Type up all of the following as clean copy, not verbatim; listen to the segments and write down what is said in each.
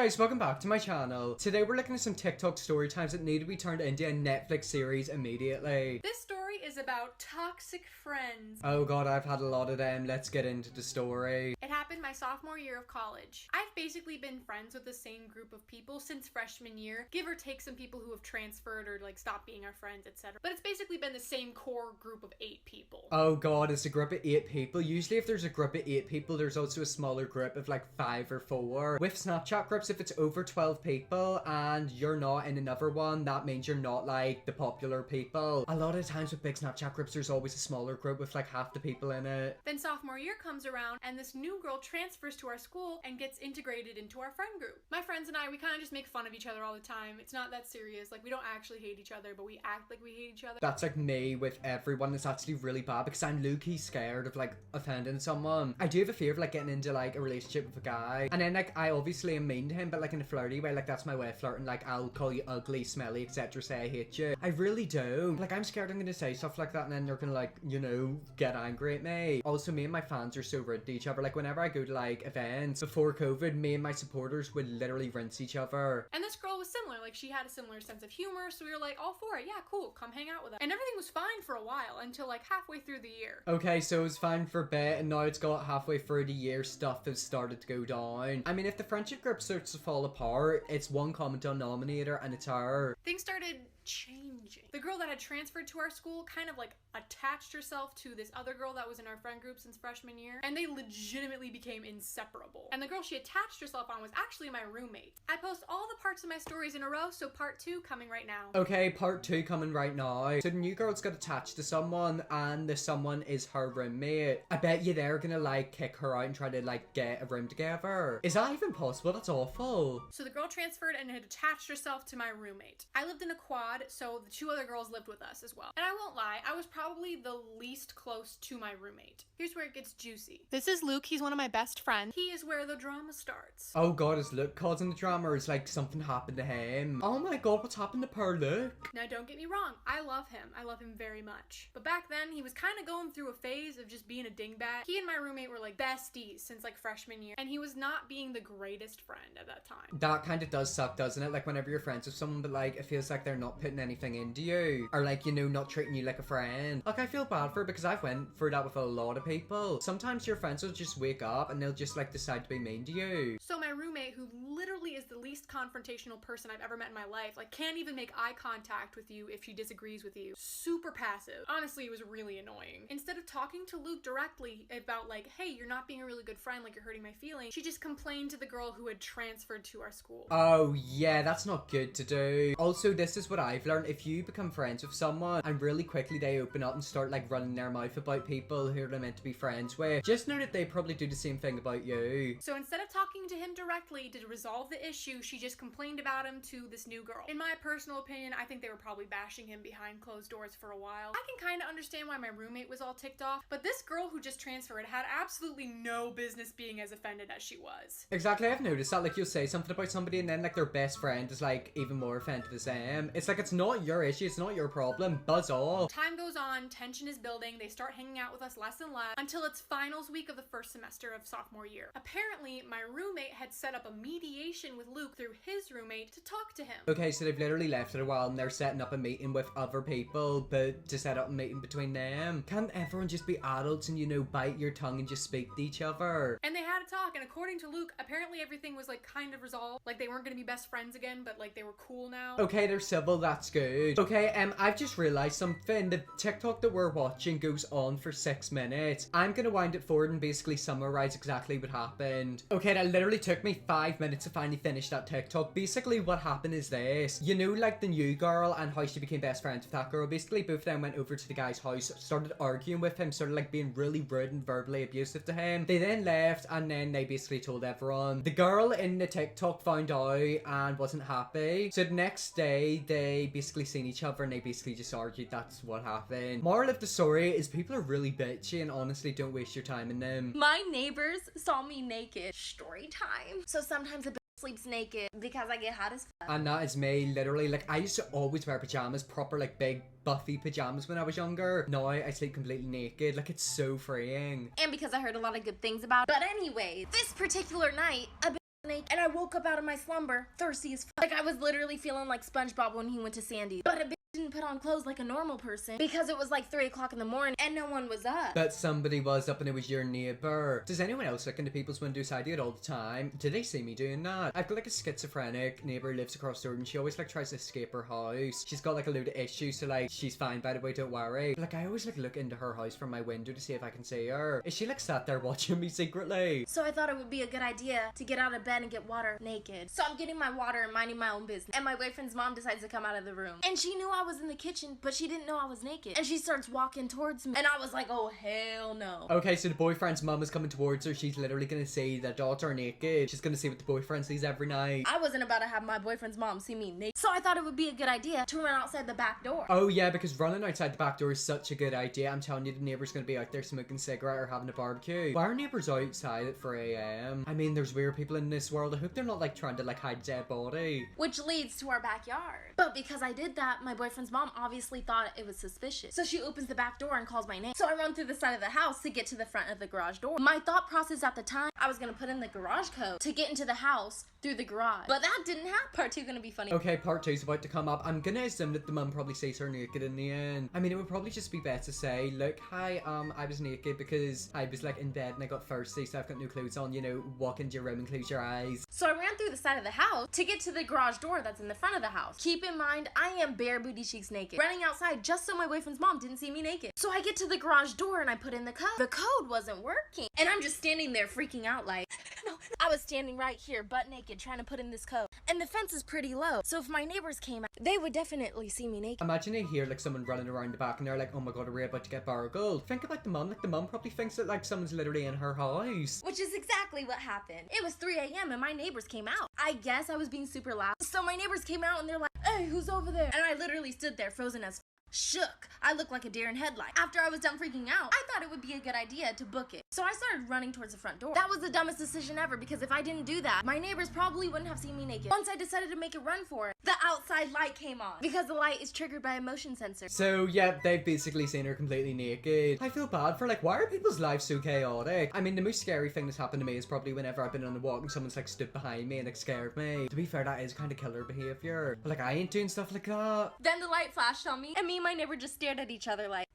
guys, welcome back to my channel. Today we're looking at some TikTok story times that need to be turned into a Netflix series immediately. This story is about toxic friends. Oh god, I've had a lot of them. Let's get into the story. It happened my sophomore year of college. I've basically been friends with the same group of people since freshman year, give or take some people who have transferred or like stopped being our friends, etc. But it's basically been the same core group of 8 people. Oh god, it's a group of 8 people. Usually if there's a group of 8 people, there's also a smaller group of like 5 or 4. With Snapchat groups, if it's over 12 people and you're not in another one, that means you're not like the popular people. A lot of times with big Snapchat groups, there's always a smaller group with like half the people in it. Then sophomore year comes around and this new girl transfers to our school and gets integrated into our friend group. My friends and I, we kind of just make fun of each other all the time. It's not that serious. Like, we don't actually hate each other, but we act like we hate each other. That's like me with everyone. It's actually really bad because I'm low-key scared of like offending someone. I do have a fear of like getting into like a relationship with a guy, and then like I obviously am mean to him, but like in a flirty way. Like that's my way of flirting. Like I'll call you ugly, smelly, etc. Say I hate you. I really do. Like I'm scared I'm gonna say stuff like that and then they're gonna like, you know, get angry at me. Also, me and my fans are so rude to each other. Like whenever I go to like events before COVID, me and my supporters would literally rinse each other. And this girl was similar. Like, she had a similar sense of humor, so we were like, all for it. Yeah, cool. Come hang out with us. And everything was fine for a while until like halfway through the year. Okay, so it was fine for a bit, and now it's got halfway through the year, stuff has started to go down. I mean, if the friendship group starts to fall apart, it's one common denominator, and it's her. Things started changing. The girl that had transferred to our school kind of like attached herself to this other girl that was in our friend group since freshman year, and they legitimately became inseparable. And the girl she attached herself on was actually my roommate. I post all the parts of my stories in a row, so part 2 coming right now. Okay, part 2 coming right now. So the new girl's got attached to someone, and the someone is her roommate. I bet you they're gonna like kick her out and try to like get a room together. Is that even possible? That's awful. So the girl transferred and had attached herself to my roommate. I lived in a quad, so the 2 other girls lived with us as well. And I won't lie, I was probably the least close to my roommate. Here's where it gets juicy. This is Luke. He's one of my best friends. He is where the drama starts. Oh god, is Luke causing the drama, or is like something happened to him? Oh my god, what's happened to poor Luke? Now don't get me wrong, I love him. I love him very much. But back then, he was kind of going through a phase of just being a dingbat. He and my roommate were like besties since like freshman year, and he was not being the greatest friend at that time. That kind of does suck, doesn't it? Like whenever you're friends with someone, but like it feels like they're not putting anything into you, or like, you know, not treating you like a friend. Like I feel bad for it because I've went through that with a lot of people. Sometimes your friends will just wake up and they'll just like decide to be mean to you. So my roommate, who literally is the least confrontational person I've ever met in my life, like can't even make eye contact with you if she disagrees with you. Super passive. Honestly, it was really annoying. Instead of talking to Luke directly about like, hey, you're not being a really good friend, like you're hurting my feelings, she just complained to the girl who had transferred to our school. Oh yeah, that's not good to do. Also, this is what I've learned. If you become friends with someone and really quickly they open up and start like running their mouth about people who they're meant to be friends with, just know that they probably do the same thing about you. So instead of talking to him directly to resolve the issue, she just complained about him to this new girl. In my personal opinion, I think they were probably bashing him behind closed doors for a while. I can kind of understand why my roommate was all ticked off, but this girl who just transferred had absolutely no business being as offended as she was. Exactly, I've noticed that. Like you'll say something about somebody and then like their best friend is like even more offended as them. It's like it's not your issue, it's not your problem. Buzz off. Time goes on, tension is building, they start hanging out with us less and less until it's finals week of the first semester of sophomore year. Apparently, my roommate had set up a mediation with Luke through his roommate to talk to him. Okay, so they've literally left it a while and they're setting up a meeting with other people, but to set up a meeting between them. Can't everyone just be adults and, you know, bite your tongue and just speak to each other? And they had a talk, and according to Luke, apparently everything was like kind of resolved. Like they weren't gonna be best friends again, but like they were cool now. Okay, they're civil, that's good. Okay, I've just realized something. The TikTok that we're watching goes on for 6 minutes. I'm gonna wind it forward and basically summarize exactly what happened. Okay, that literally took me 5 minutes to finally finish that TikTok. Basically what happened is this. You know, like the new girl and how she became best friends with that girl. Basically both of them went over to the guy's house, started arguing with him, sort of like being really rude and verbally abusive to him. They then left and then they basically told everyone. The girl in the TikTok found out and wasn't happy. So the next day they basically seen each other and they basically just argued. That's what happened. Moral of the story is people are really bitchy and honestly don't waste your time in them. My neighbors saw me naked. Story time. So sometimes a bitch sleeps naked because I get hot as fuck. And that is me, literally. Like I used to always wear pajamas, proper like big buffy pajamas when I was younger. Now I sleep completely naked. Like it's so freeing. And because I heard a lot of good things about it. But anyway, this particular night, a bitch naked. And I woke up out of my slumber, thirsty as fuck. Like I was literally feeling like SpongeBob when he went to Sandy. But a bitch didn't put on clothes like a normal person because it was like 3 o'clock in the morning and no one was up. But somebody was up and it was your neighbor. Does anyone else look into people's windows? I do it all the time. Do they see me doing that? I've got like a schizophrenic neighbor who lives across the road and she always like tries to escape her house. She's got like a load of issues, so like she's fine, by the way, don't worry. But, like I always like look into her house from my window to see if I can see her. Is she like sat there watching me secretly? So I thought it would be a good idea to get out of bed and get water naked. So I'm getting my water and minding my own business. And my boyfriend's mom decides to come out of the room. And she knew I was in the kitchen, but she didn't know I was naked. And she starts walking towards me. And I was like, oh hell no. Okay, so the boyfriend's mum is coming towards her. She's literally gonna see the daughter naked. She's gonna see what the boyfriend sees every night. I wasn't about to have my boyfriend's mom see me naked. So I thought it would be a good idea to run outside the back door. Oh yeah, because running outside the back door is such a good idea. I'm telling you, the neighbor's gonna be out there smoking a cigarette or having a barbecue. Why are neighbors outside at 3 a.m? I mean, there's weird people in this world. I hope they're not like trying to like hide a dead body. Which leads to our backyard. But because I did that, my boyfriend's mom obviously thought it was suspicious. So she opens the back door and calls my name. So I run through the side of the house to get to the front of the garage door. My thought process at the time, I was gonna put in the garage code to get into the house through the garage. But that didn't happen. Part 2 gonna be funny. Okay, part 2's about to come up. I'm gonna assume that the mum probably sees her naked in the end. I mean, it would probably just be best to say, look, hi, I was naked because I was like in bed and I got thirsty, so I've got no clothes on, you know, walk into your room and close your eyes. So I ran through the side of the house to get to the garage door that's in the front of the house. Keep in mind, I am bare booty cheeks naked, running outside just so my boyfriend's mom didn't see me naked. So I get to the garage door and I put in the code. The code wasn't working. And I'm just standing there freaking out like, no. I was standing right here, butt naked, trying to put in this code. And the fence is pretty low, so if my neighbors came out, they would definitely see me naked. Imagine they hear like someone running around the back and they're like, oh my god, are we about to get burgled? Think about the mum. Like the mum probably thinks that like someone's literally in her house. Which is exactly what happened. It was 3 a.m. and my neighbors came out. I guess I was being super loud. So my neighbors came out and they're like, hey, who's over there? And I literally stood there frozen as shook. I looked like a deer in headlight. After I was done freaking out, I thought it would be a good idea to book it. So I started running towards the front door. That was the dumbest decision ever because if I didn't do that, my neighbors probably wouldn't have seen me naked. Once I decided to make a run for it, the outside light came on because the light is triggered by a motion sensor. So yeah, they've basically seen her completely naked. I feel bad for like, why are people's lives so chaotic? I mean, the most scary thing that's happened to me is probably whenever I've been on a walk and someone's like stood behind me and like scared me. To be fair, that is kind of killer behavior. But like, I ain't doing stuff like that. Then the light flashed on me and me and my neighbor just stared at each other like.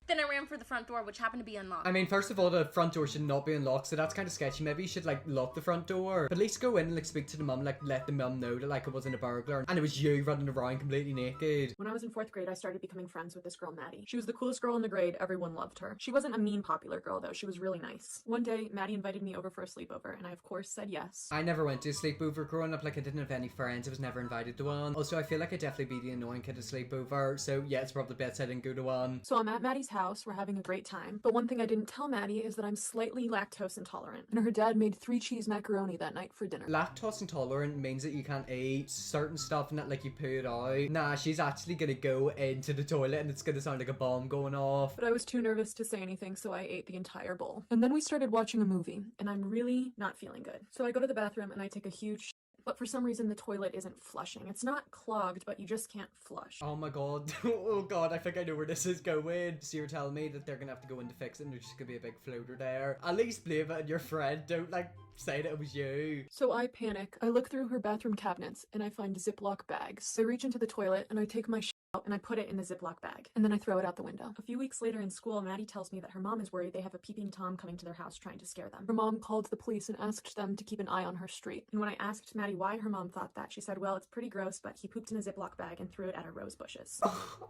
Then I ran for the front door, which happened to be unlocked. I mean, first of all, the front door should not be unlocked, so that's kind of sketchy. Maybe you should, like, lock the front door. But at least go in and, like, speak to the mum, like, let the mum know that, like, it wasn't a burglar. And it was you running around completely naked. When I was in 4th grade, I started becoming friends with this girl, Maddie. She was the coolest girl in the grade. Everyone loved her. She wasn't a mean, popular girl, though. She was really nice. One day, Maddie invited me over for a sleepover, and I, of course, said yes. I never went to a sleepover growing up. Like, I didn't have any friends. I was never invited to one. Also, I feel like I'd definitely be the annoying kid at sleepover. So, yeah, it's probably best I didn't go to one. So I'm at Maddie's house. We're having a great time. But one thing I didn't tell Maddie is that I'm slightly lactose intolerant. And her dad made 3 cheese macaroni that night for dinner. Lactose intolerant means that you can't eat certain stuff and that, like, you poo it out. Nah, she's actually gonna go into the toilet and it's gonna sound like a bomb going off. But I was too nervous to say anything, so I ate the entire bowl. And then we started watching a movie, and I'm really not feeling good. So I go to the bathroom and I take a huge but for some reason the toilet isn't flushing. It's not clogged, but you just can't flush. Oh my god. Oh god, I think I know where this is going. So you're telling me that they're gonna have to go in to fix it and there's just gonna be a big floater there. At least blame it on your friend. Don't like say that it was you. So I panic. I look through her bathroom cabinets and I find Ziploc bags. I reach into the toilet and I take my out and I put it in the Ziploc bag. And then I throw it out the window. A few weeks later in school, Maddie tells me that her mom is worried they have a peeping Tom coming to their house trying to scare them. Her mom called the police and asked them to keep an eye on her street. And when I asked Maddie why her mom thought that, she said, well, it's pretty gross, but he pooped in a Ziploc bag and threw it at our rose bushes.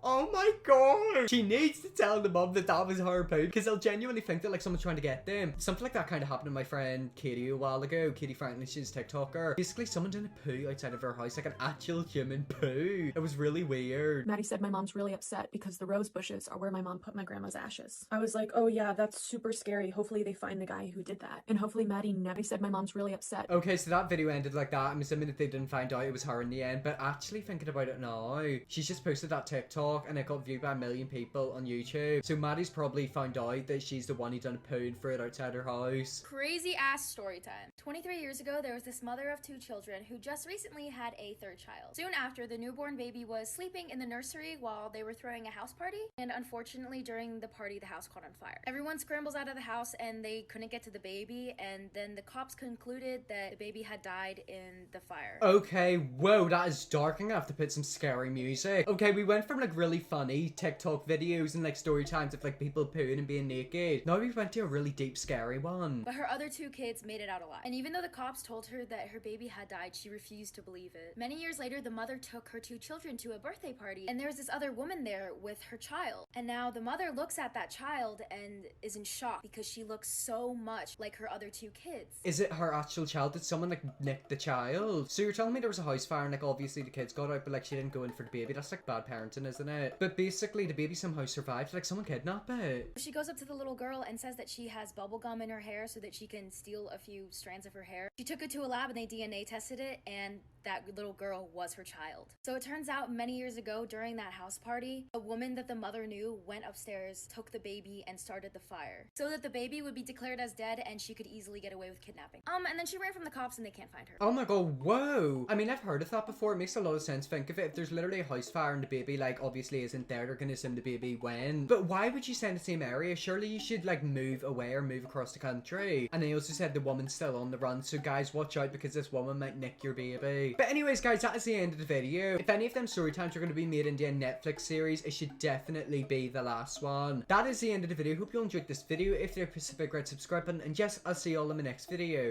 Oh my god! She needs to tell the mom that that was her poop because they'll genuinely think that like someone's trying to get them. Something like that kind of happened to my friend Katie a while ago. Katie Franklin, she's a TikToker. Basically, someone did a poo outside of her house, like an actual human poo. It was really weird. Maddie said my mom's really upset because the rose bushes are where my mom put my grandma's ashes. I was like, oh yeah, that's super scary. Hopefully they find the guy who did that. And hopefully Maddie never said my mom's really upset. Okay, so that video ended like that. I'm assuming that they didn't find out it was her in the end, but actually thinking about it now, she's just posted that TikTok and it got viewed by 1 million people on YouTube. So Maddie's probably found out that she's the one who done a poo and threw it outside her house. Crazy ass story time. 23 years ago, there was this mother of 2 children who just recently had a 3rd child. Soon after, the newborn baby was sleeping in the nursery nursery while they were throwing a house party, and unfortunately during the party the house caught on fire. Everyone scrambles out of the house and they couldn't get to the baby, and then the cops concluded that the baby had died in the fire. Okay, whoa, that is dark. I'm gonna have to put some scary music. Okay, we went from like really funny TikTok videos and like story times of like people pooing and being naked. Now we went to a really deep scary one. But her other two kids made it out alive. And even though the cops told her that her baby had died, she refused to believe it. Many years later, the mother took her two children to a birthday party, and there was this other woman there with her child. And now the mother looks at that child and is in shock because she looks so much like her other two kids. Is it her actual child? Did someone like nick the child? So you're telling me there was a house fire and like obviously the kids got out, but like she didn't go in for the baby. That's like bad parenting, isn't it? But basically the baby somehow survived. Like someone kidnapped it. She goes up to the little girl and says that she has bubble gum in her hair so that she can steal a few strands of her hair. She took it to a lab and they DNA tested it, and that little girl was her child. So it turns out many years ago during that house party, a woman that the mother knew went upstairs, took the baby, and started the fire so that the baby would be declared as dead and she could easily get away with kidnapping. And then she ran from the cops and they can't find her. Oh my god, whoa! I mean, I've heard of that before. It makes a lot of sense. Think of it. If there's literally a house fire and the baby, like, obviously isn't there, they're gonna assume the baby went. But why would you stay in the same area? Surely you should, like, move away or move across the country. And they also said the woman's still on the run, so guys, watch out because this woman might nick your baby. But anyways, guys, that is the end of the video. If any of them story times are going to be made into a Netflix series, it should definitely be the last one. That is the end of the video. Hope you all enjoyed this video. If you're Pacific, red subscribe button, and yes, I'll see you all in the next video.